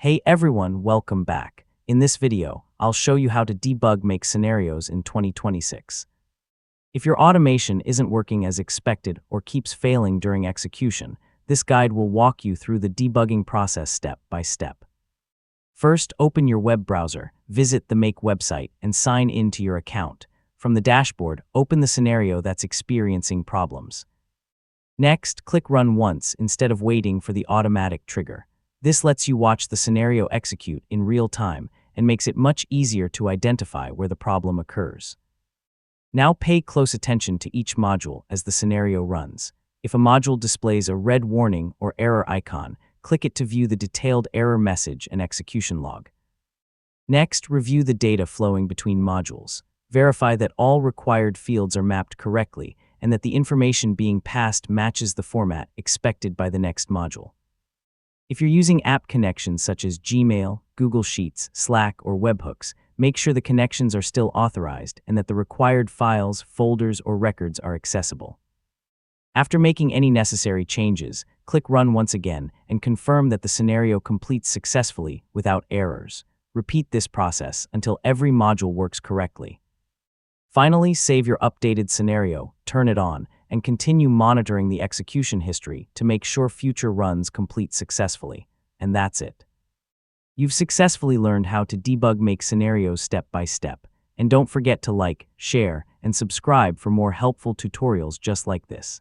Hey everyone, welcome back. In this video, I'll show you how to debug make scenarios in 2026. If your automation isn't working as expected or keeps failing during execution, this guide will walk you through the debugging process step by step. First, open your web browser, visit the Make website, and sign in to your account. From the dashboard, open the scenario that's experiencing problems. Next, click Run once instead of waiting for the automatic trigger. This lets you watch the scenario execute in real time and makes it much easier to identify where the problem occurs. Now pay close attention to each module as the scenario runs. If a module displays a red warning or error icon, click it to view the detailed error message and execution log. Next, review the data flowing between modules. Verify that all required fields are mapped correctly and that the information being passed matches the format expected by the next module. If you're using app connections such as Gmail, Google Sheets, Slack, or webhooks, make sure the connections are still authorized and that the required files, folders, or records are accessible. After making any necessary changes, click Run once again and confirm that the scenario completes successfully without errors. Repeat this process until every module works correctly. Finally, save your updated scenario, turn it on, and continue monitoring the execution history to make sure future runs complete successfully. And that's it. You've successfully learned how to debug make scenarios step by step. And don't forget to like, share, and subscribe for more helpful tutorials just like this.